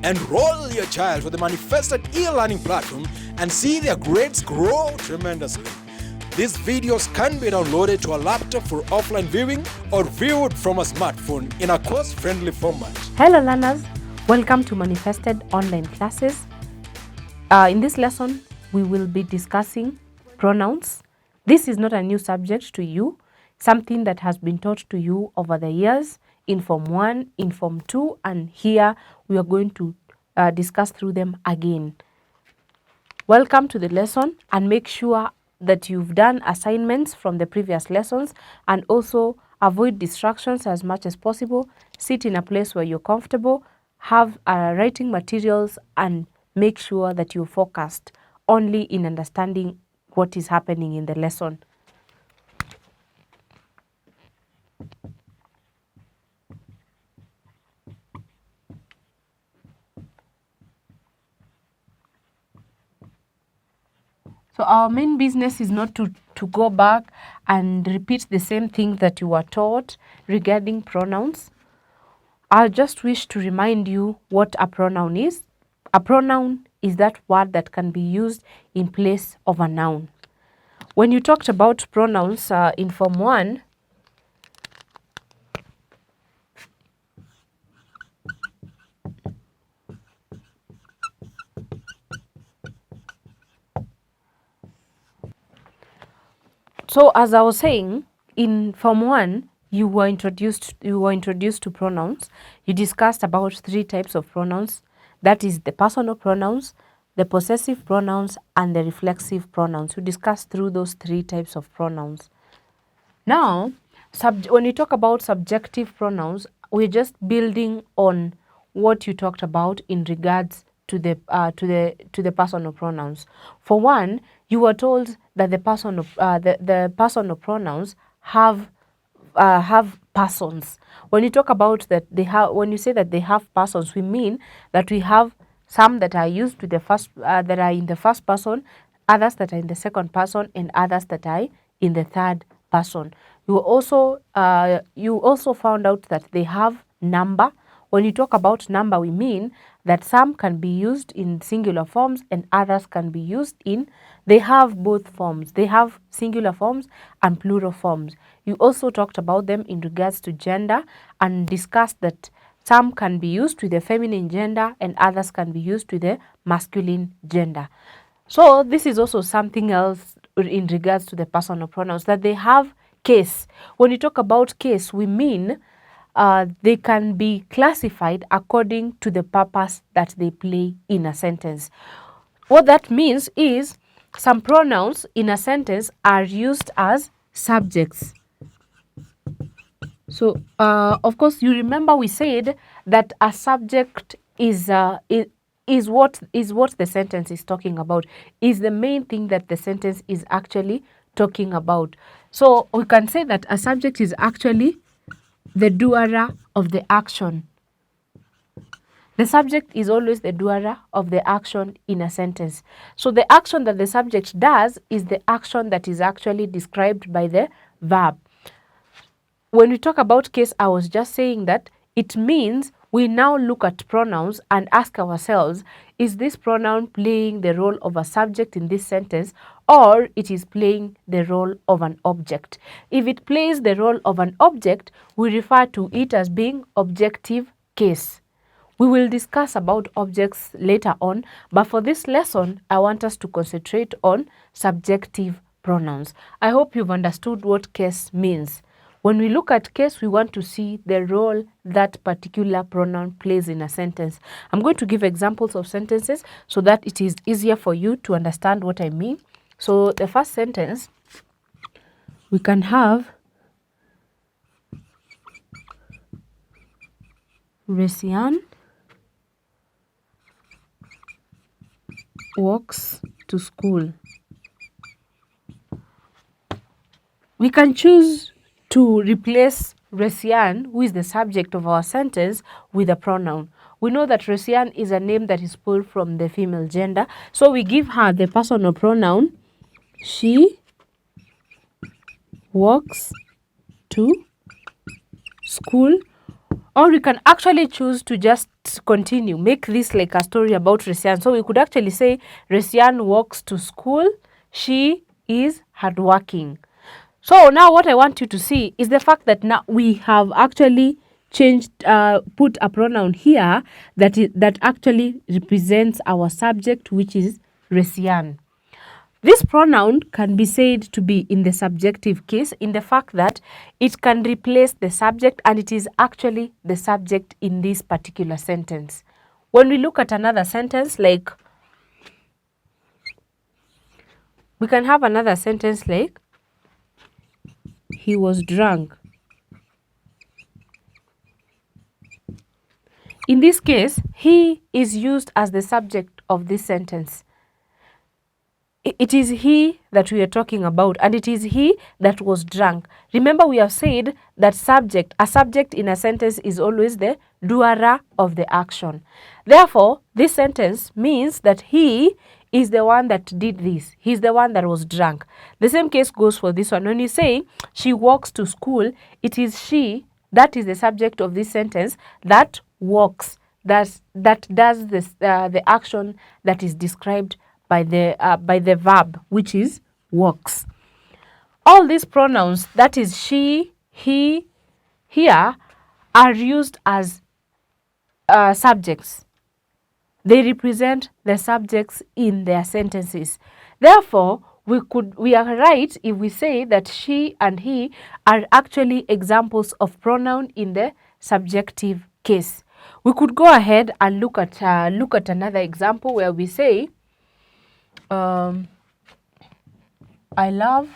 Enroll your child for the manifested e-learning platform and see their grades grow tremendously. These videos can be downloaded to a laptop for offline viewing or viewed from a smartphone in a course-friendly format. Hello learners, welcome to Manifested Online Classes. In this lesson, we will be discussing pronouns. This is not a new subject to you, something that has been taught to you over the years in Form 1, in Form 2, and here we are going to discuss through them again. Welcome to the lesson, and make sure that you've done assignments from the previous lessons, and also avoid distractions as much as possible. Sit in a place where you're comfortable, have writing materials, and make sure that you're focused only in understanding what is happening in the lesson. So our main business is not to go back and repeat the same thing that you were taught regarding pronouns. I just wish to remind you what a pronoun is. A pronoun is that word that can be used in place of a noun. When you talked about pronouns in Form 1, so as I was saying, in Form 1, you were introduced to pronouns. You discussed about 3 types of pronouns. That is the personal pronouns, the possessive pronouns, and the reflexive pronouns. You discussed through those 3 types of pronouns. Now, when you talk about subjective pronouns, we're just building on what you talked about in regards to the personal pronouns. For one, you were told that the personal pronouns have persons. When you talk about that when you say that they have persons, we mean that we have some that are used to the first that are in the first person, others that are in the second person, and others that are in the third person. You also found out that they have number. When you talk about number, we mean that some can be used in singular forms and others can be used they have both forms. They have singular forms and plural forms. You also talked about them in regards to gender and discussed that some can be used to the feminine gender and others can be used to the masculine gender. So this is also something else in regards to the personal pronouns, that they have case. When you talk about case, we mean they can be classified according to the purpose that they play in a sentence. What that means is some pronouns in a sentence are used as subjects. So, of course, you remember we said that a subject is what the sentence is talking about, is the main thing that the sentence is actually talking about. So we can say that a subject is actually the doer of the action. The subject is always the doer of the action in a sentence. So the action that the subject does is the action that is actually described by the verb. When we talk about case, I was just saying that it means we now look at pronouns and ask ourselves, is this pronoun playing the role of a subject in this sentence, or it is playing the role of an object? If it plays the role of an object, we refer to it as being objective case. We will discuss about objects later on, but for this lesson, I want us to concentrate on subjective pronouns. I hope you've understood what case means. When we look at case, we want to see the role that particular pronoun plays in a sentence. I'm going to give examples of sentences so that it is easier for you to understand what I mean. So the first sentence, we can have Resian walks to school. We can choose to replace Resian, who is the subject of our sentence, with a pronoun. We know that Resian is a name that is pulled from the female gender, so we give her the personal pronoun. She walks to school, Or we can actually choose to just continue, make this like a story about Resian. So we could actually say Resian walks to school, she is hardworking. So now what I want you to see is the fact that now we have actually changed, put a pronoun here that actually represents our subject, which is Resian. This pronoun can be said to be in the subjective case in the fact that it can replace the subject, and it is actually the subject in this particular sentence. When we look at another sentence, like we can have another sentence like he was drunk. In this case, he is used as the subject of this sentence. It is he that we are talking about, and it is he that was drunk. Remember, we have said that a subject in a sentence is always the doer of the action. Therefore, this sentence means that he is the one that did this. He's the one that was drunk. The same case goes for this one. When you say she walks to school, it is she that is the subject of this sentence that walks, that does this, the action that is described by the verb, which is walks. All these pronouns, that is she, he, here, are used as subjects. They represent the subjects in their sentences. Therefore, we are right if we say that she and he are actually examples of pronoun in the subjective case. We could go ahead and look at another example where we say, I love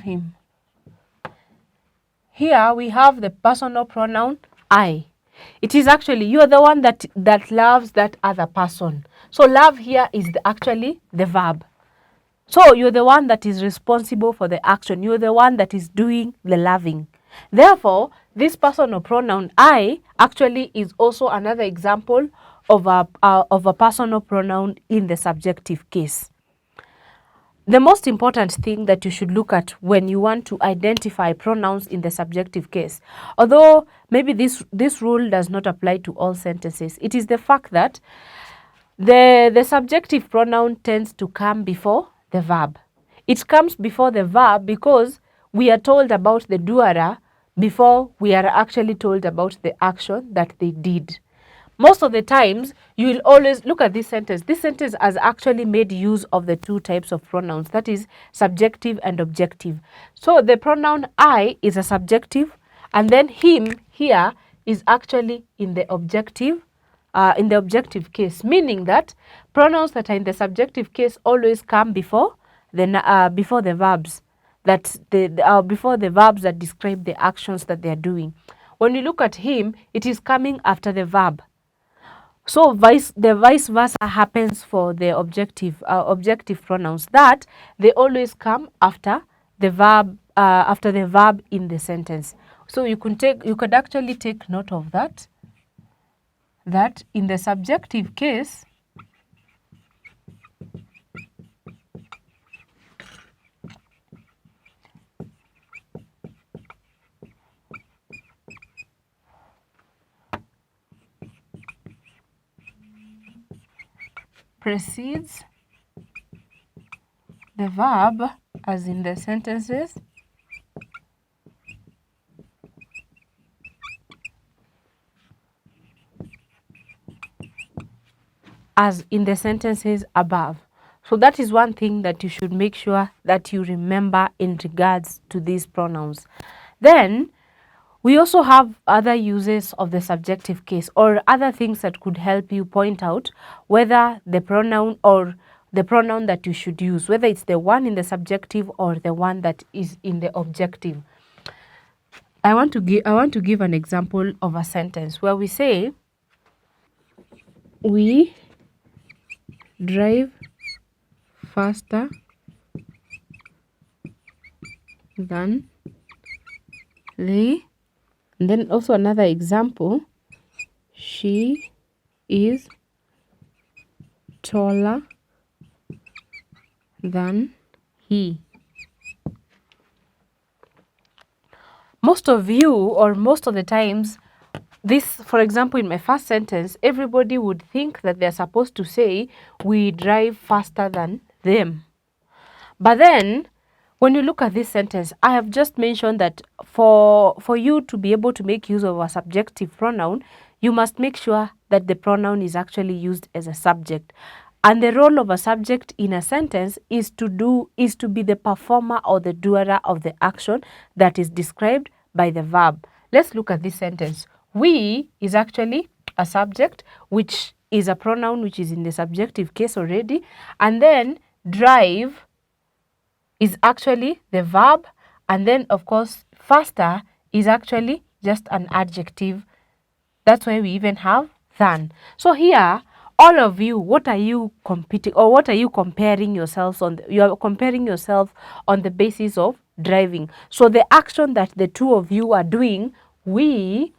him. Here we have the personal pronoun I. It is actually you are the one that loves that other person. So love here is actually the verb. So you're the one that is responsible for the action. You're the one that is doing the loving. Therefore, this personal pronoun I actually is also another example of a personal pronoun in the subjective case. The most important thing that you should look at when you want to identify pronouns in the subjective case, although maybe this rule does not apply to all sentences, it is the fact that the subjective pronoun tends to come before the verb. It comes before the verb because we are told about the doer before we are actually told about the action that they did. Most of the times, you will always look at this sentence. This sentence has actually made use of the two types of pronouns, that is subjective and objective. So the pronoun I is a subjective, and then him here is actually in the objective case, meaning that pronouns that are in the subjective case always come before the verbs before the verbs that describe the actions that they are doing. When you look at him, it is coming after the verb. So the vice versa happens for the objective pronouns, that they always come after the verb in the sentence. So you could actually take note of that in the subjective case, precedes the verb as in the sentences above. So that is one thing that you should make sure that you remember in regards to these pronouns. Then we also have other uses of the subjective case, or other things that could help you point out whether the pronoun or the pronoun that you should use, whether it's the one in the subjective or the one that is in the objective. I want to give an example of a sentence where we say, we drive faster than they. And then also another example, she is taller than he. most of you, or most of the times, this, for example, in my first sentence, everybody would think that they're supposed to say, we drive faster than them. But then, when you look at this sentence, I have just mentioned that for you to be able to make use of a subjective pronoun, you must make sure that the pronoun is actually used as a subject. And the role of a subject in a sentence is to be the performer or the doer of the action that is described by the verb. Let's look at this sentence. We is actually a subject, which is a pronoun which is in the subjective case already. And then drive is actually the verb, and then of course faster is actually just an adjective. That's why we even have than. So here, all of you, what are you competing, or what are you comparing yourselves on? You are comparing yourself on the basis of driving. So the action that the two of you are doing, we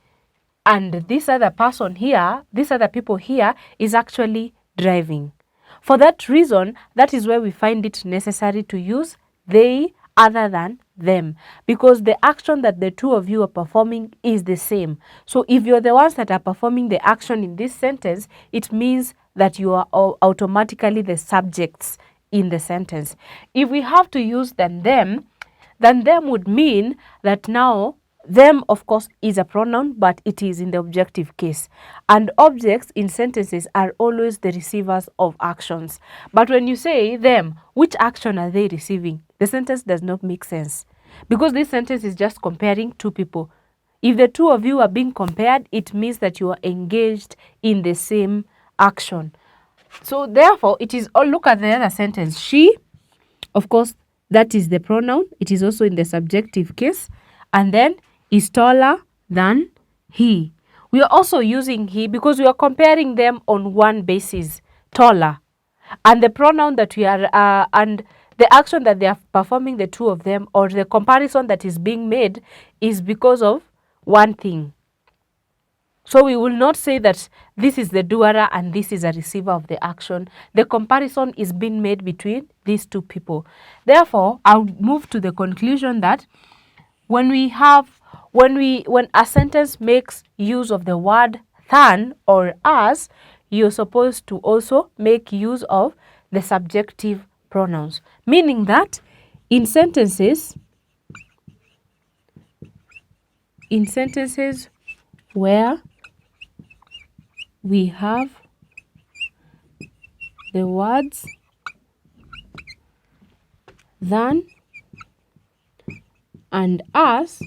and this other person here, these other people here, is actually driving. For that reason, that is where we find it necessary to use they other than them, because the action that the two of you are performing is the same. So if you're the ones that are performing the action in this sentence, it means that you are automatically the subjects in the sentence. If we have to use then them would mean that now them, of course, is a pronoun, but it is in the objective case. And objects in sentences are always the receivers of actions. But when you say them, which action are they receiving? The sentence does not make sense, because this sentence is just comparing two people. If the two of you are being compared, it means that you are engaged in the same action. So therefore, it is, oh, look at the other sentence. She, of course, that is the pronoun. It is also in the subjective case. And then is taller than he. We are also using he because we are comparing them on one basis, taller. And the pronoun that we are, and the action that they are performing, the two of them, or the comparison that is being made, is because of one thing. So we will not say that this is the doer and this is a receiver of the action. The comparison is being made between these two people. Therefore, I'll move to the conclusion that when a sentence makes use of the word than or as, you're supposed to also make use of the subjective pronouns. Meaning that in sentences where we have the words than and as,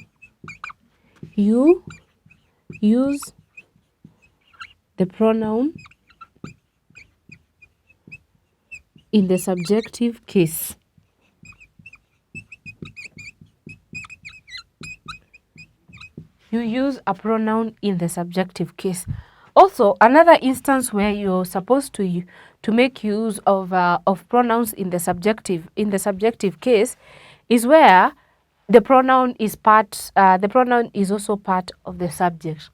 you use the pronoun in the subjective case. You use a pronoun in the subjective case. Also, another instance where you're supposed to make use of pronouns in the subjective case is where the pronoun is also part of the subject.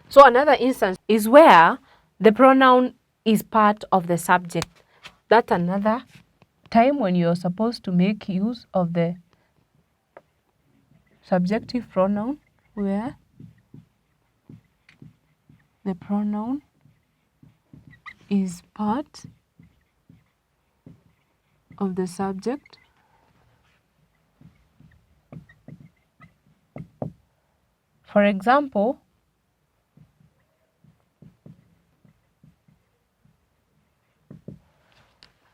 So another instance is where the pronoun is part of the subject. That's another time when you're supposed to make use of the subjective pronoun, where the pronoun is part of the subject. For example,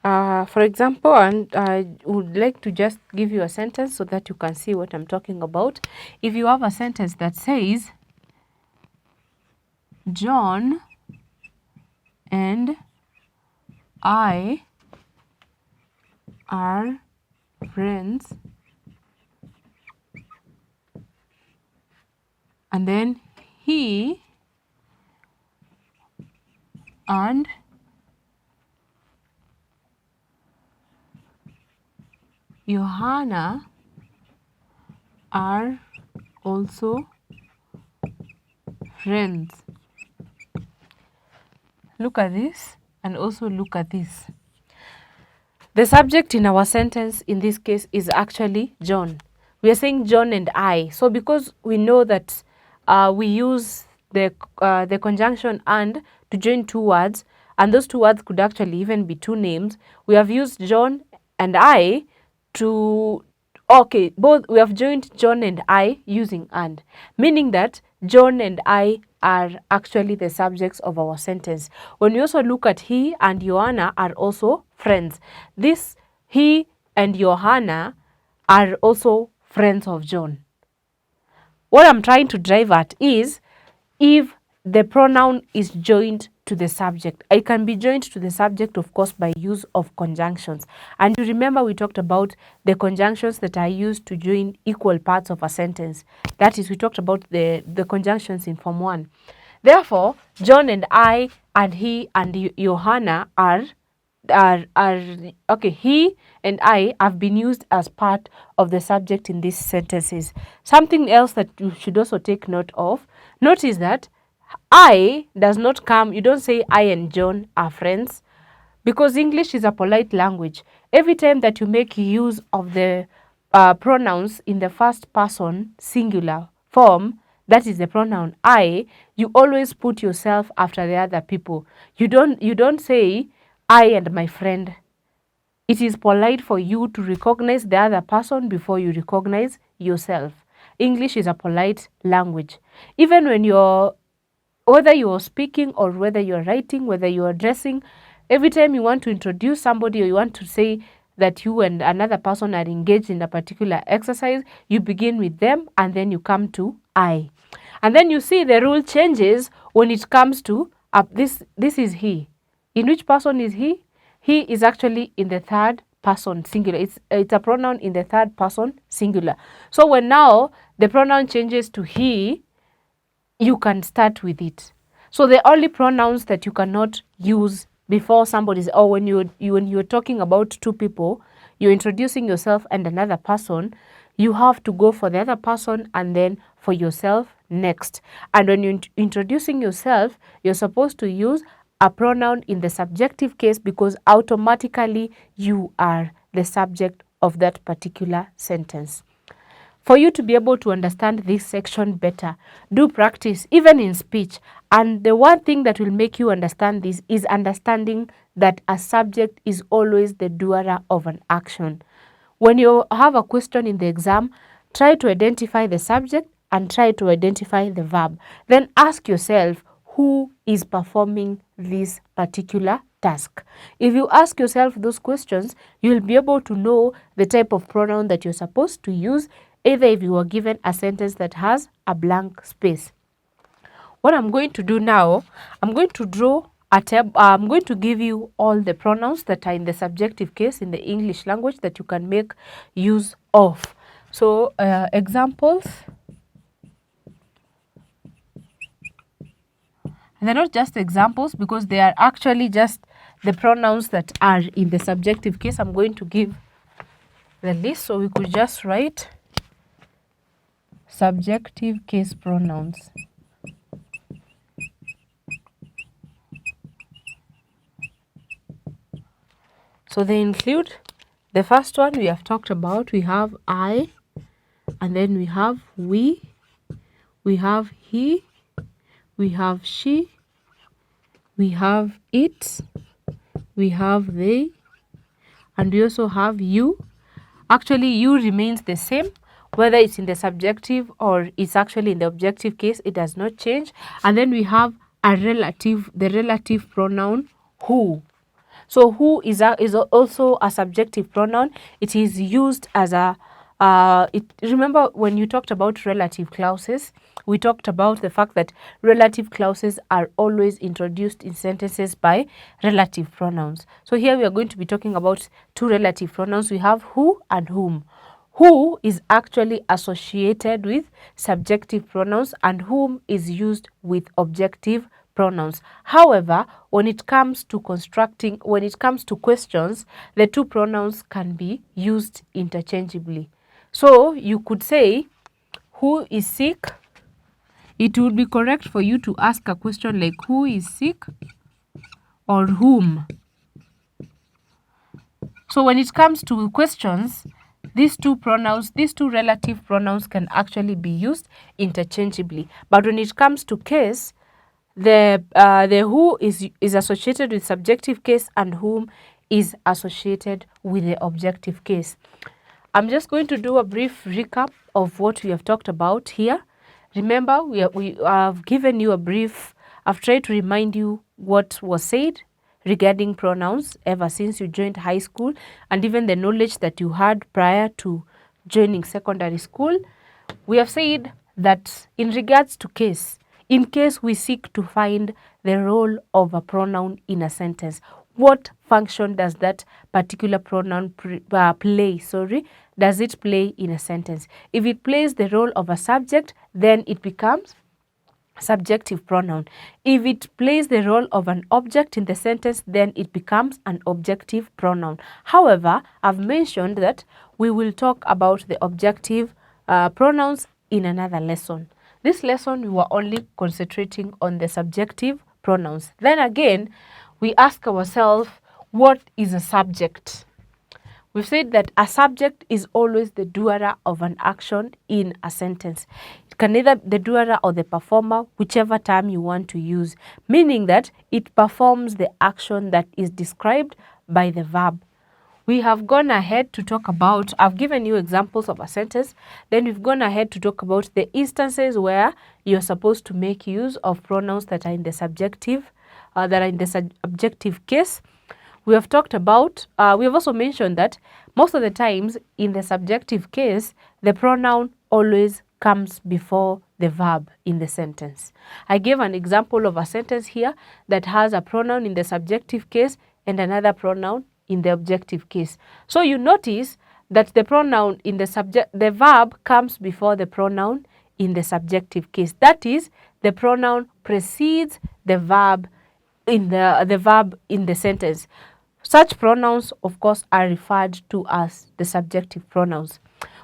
and I would like to just give you a sentence so that you can see what I'm talking about. If you have a sentence that says, John and I are friends, and then he and Johanna are also friends. Look at this and also look at this. The subject in our sentence in this case is actually John. we are saying John and I. So because we know that we use the conjunction and to join two words, and those two words could actually even be two names, we have used John and I to, okay, both, we have joined John and I using and, meaning that John and I are actually the subjects of our sentence. When we also look at he and Joanna are also friends. This he and Johanna are also friends of John. What I'm trying to drive at is if the pronoun is joined to the subject. It can be joined to the subject, of course, by use of conjunctions. And you remember we talked about the conjunctions that are used to join equal parts of a sentence. That is, we talked about the conjunctions in Form 1. Therefore, John and I and he and Johanna are okay, he and I have been used as part of the subject in these sentences. Something else that you should also take note of, notice that I does not come, you don't say I and John are friends, because English is a polite language. Every time that you make use of the pronouns in the first person singular form, that is the pronoun I, you always put yourself after the other people. You don't say I and my friend. It is polite for you to recognize the other person before you recognize yourself. English is a polite language. Even when whether you're speaking or whether you're writing, whether you're addressing, every time you want to introduce somebody or you want to say that you and another person are engaged in a particular exercise, you begin with them and then you come to I. And then you see the rule changes when it comes to this is he. In which person is he? He is actually in the third person singular. It's a pronoun in the third person singular. So when now the pronoun changes to he, you can start with it. So the only pronouns that you cannot use before somebody's, or when you're talking about two people, you're introducing yourself and another person, you have to go for the other person and then for yourself next. And when you're introducing yourself, you're supposed to use a pronoun in the subjective case because automatically you are the subject of that particular sentence. For you to be able to understand this section better, do practice even in speech. And the one thing that will make you understand this is understanding that a subject is always the doer of an action. When you have a question in the exam, try to identify the subject and try to identify the verb. Then ask yourself, who is performing this particular task? If you ask yourself those questions, you'll be able to know the type of pronoun that you're supposed to use, either if you were given a sentence that has a blank space. What I'm going to do now, I'm going to draw a table. I'm going to give you all the pronouns that are in the subjective case in the English language that you can make use of. So examples. And they're not just examples because they are actually just the pronouns that are in the subjective case. I'm going to give the list, so we could just write subjective case pronouns. So they include, the first one we have talked about, we have I, and then we have we have he, we have she, we have it, we have they, and we also have you. Actually, you remains the same, whether it's in the subjective or it's actually in the objective case, it does not change. And then we have a relative, the relative pronoun who. So who is also a subjective pronoun. It is used as a, remember when you talked about relative clauses, we talked about the fact that relative clauses are always introduced in sentences by relative pronouns. So here we are going to be talking about two relative pronouns. We have who and whom. Who is actually associated with subjective pronouns and whom is used with objective pronouns. However, when it comes to questions, the two pronouns can be used interchangeably. So you could say, who is sick? It would be correct for you to ask a question like, who is sick or whom? So when it comes to questions, these two relative pronouns can actually be used interchangeably. But when it comes to case, the who is associated with subjective case and whom is associated with the objective case. I'm just going to do a brief recap of what we have talked about here. Remember, we have given you a brief, I've tried to remind you what was said regarding pronouns ever since you joined high school, and even the knowledge that you had prior to joining secondary school. We have said that in regards to case, in case we seek to find the role of a pronoun in a sentence, what function does that particular pronoun play? Does it play in a sentence? If it plays the role of a subject, then it becomes subjective pronoun. If it plays the role of an object in the sentence, then it becomes an objective pronoun. However, I've mentioned that we will talk about the objective pronouns in another lesson. This lesson, we were only concentrating on the subjective pronouns. Then again, we ask ourselves, what is a subject? We've said that a subject is always the doer of an action in a sentence. It can either be the doer or the performer, whichever term you want to use, meaning that it performs the action that is described by the verb. We have gone ahead to talk about, I've given you examples of a sentence, then we've gone ahead to talk about the instances where you're supposed to make use of pronouns that are in the subjective case. We have talked about, we have also mentioned that most of the times in the subjective case, the pronoun always comes before the verb in the sentence. I gave an example of a sentence here that has a pronoun in the subjective case and another pronoun in the objective case. So you notice that the pronoun in the verb comes before the pronoun in the subjective case. That is, the pronoun precedes the verb in the sentence. Such pronouns, of course, are referred to as the subjective pronouns.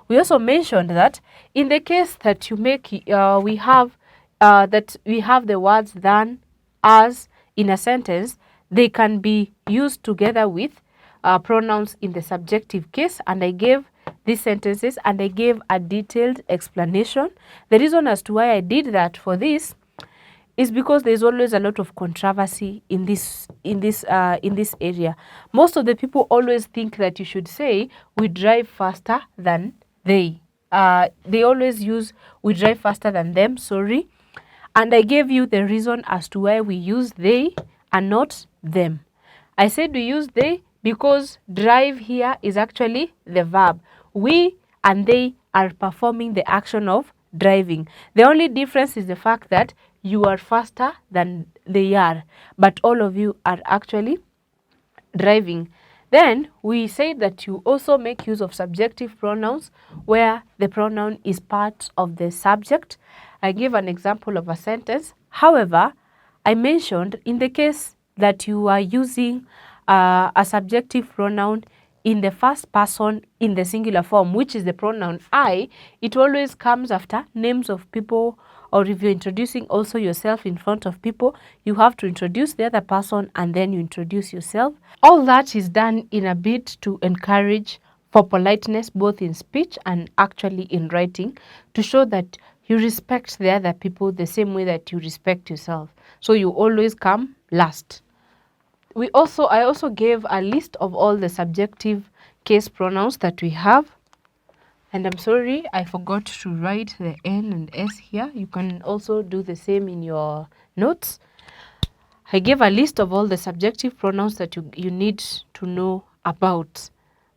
We also mentioned that in the case that we have the words than, as in a sentence, they can be used together with pronouns in the subjective case, and I gave these sentences and I gave a detailed explanation. The reason as to why I did that for this is because there's always a lot of controversy in this area. Most of the people always think that you should say we drive faster than they. They always use we drive faster than them, and I gave you the reason as to why we use they and not them. I said we use they because drive here is actually the verb. We and they are performing the action of driving. The only difference is the fact that you are faster than they are, but all of you are actually driving. Then we say that you also make use of subjective pronouns where the pronoun is part of the subject. I give an example of a sentence. However, I mentioned in the case that you are using a subjective pronoun in the first person in the singular form, which is the pronoun I, it always comes after names of people, or if you're introducing also yourself in front of people, you have to introduce the other person and then you introduce yourself. All that is done in a bid to encourage for politeness, both in speech and actually in writing, to show that you respect the other people the same way that you respect yourself. So you always come last. I also gave a list of all the subjective case pronouns that we have. And I'm sorry, I forgot to write the N and S here. You can also do the same in your notes. I gave a list of all the subjective pronouns that you need to know about.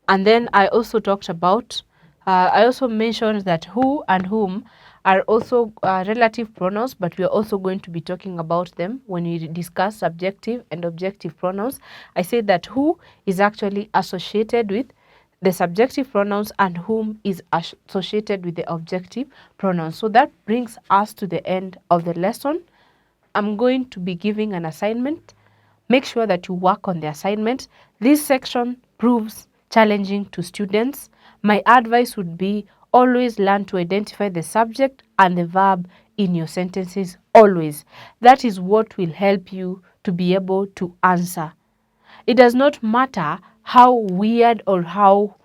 And then I also talked about, I also mentioned that who and whom are also relative pronouns, but we are also going to be talking about them when we discuss subjective and objective pronouns. I said that who is actually associated with the subjective pronouns and whom is associated with the objective pronouns. So that brings us to the end of the lesson. I'm going to be giving an assignment. Make sure that you work on the assignment. This section proves challenging to students. My advice would be always learn to identify the subject and the verb in your sentences, always. That is what will help you to be able to answer. It does not matter how weird or how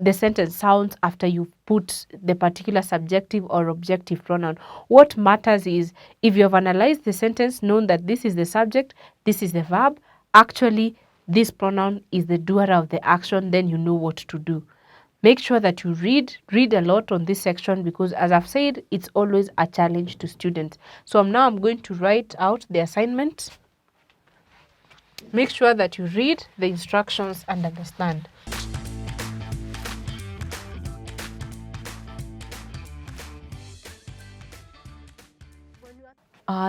the sentence sounds after you put the particular subjective or objective pronoun. What matters is if you have analyzed the sentence, known that this is the subject, this is the verb, actually this pronoun is the doer of the action, then you know what to do. Make sure that you read a lot on this section, because as I've said, it's always a challenge to students. So I'm going to write out the assignment. Make sure that you read the instructions and understand.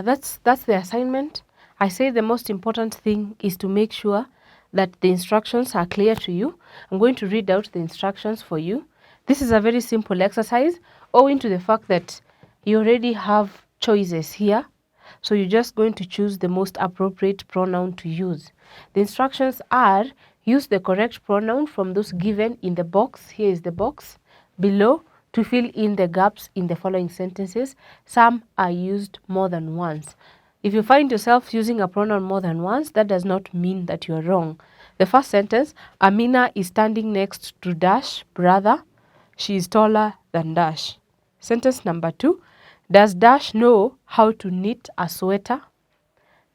That's the assignment. I say the most important thing is to make sure that the instructions are clear to you. I'm going to read out the instructions for you. This is a very simple exercise, owing to the fact that you already have choices here. So you're just going to choose the most appropriate pronoun to use. The instructions are: use the correct pronoun from those given in the box. Here is the box below, to fill in the gaps in the following sentences. Some are used more than once. If you find yourself using a pronoun more than once, that does not mean that you're wrong. The first sentence: Amina is standing next to Dash brother. She is taller than Dash. Sentence number 2: does Dash know how to knit a sweater?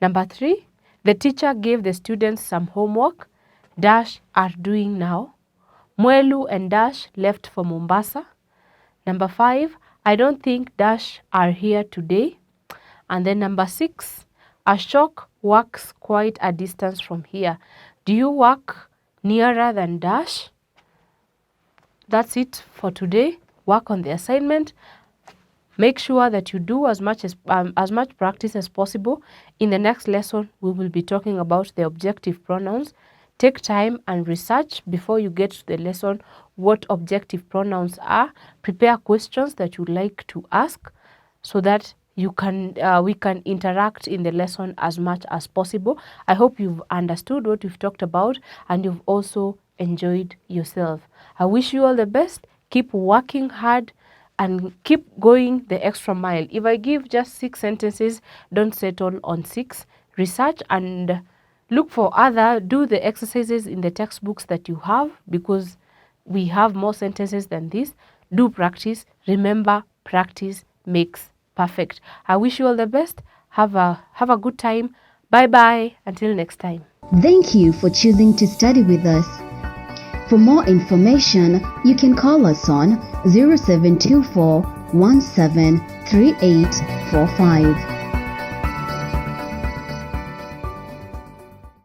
Number 3: the teacher gave the students some homework. Dash are doing now. Mwelu and Dash left for Mombasa. Number 5: I don't think Dash are here today. And then number 6: Ashok works quite a distance from here. Do you work nearer than Dash? That's it for today. Work on the assignment. Make sure that you do as much practice as possible. In the next lesson, we will be talking about the objective pronouns. Take time and research before you get to the lesson what objective pronouns are. Prepare questions that you'd like to ask so that we can interact in the lesson as much as possible. I hope you've understood what we've talked about and you've also enjoyed yourself. I wish you all the best. Keep working hard and keep going the extra mile. If I give just 6 sentences, don't settle on 6. Research and look for do the exercises in the textbooks that you have, because we have more sentences than this. Do practice. Remember, practice makes perfect. I wish you all the best. Have a good time. Bye-bye. Until next time. Thank you for choosing to study with us. For more information, you can call us on 0724 173845.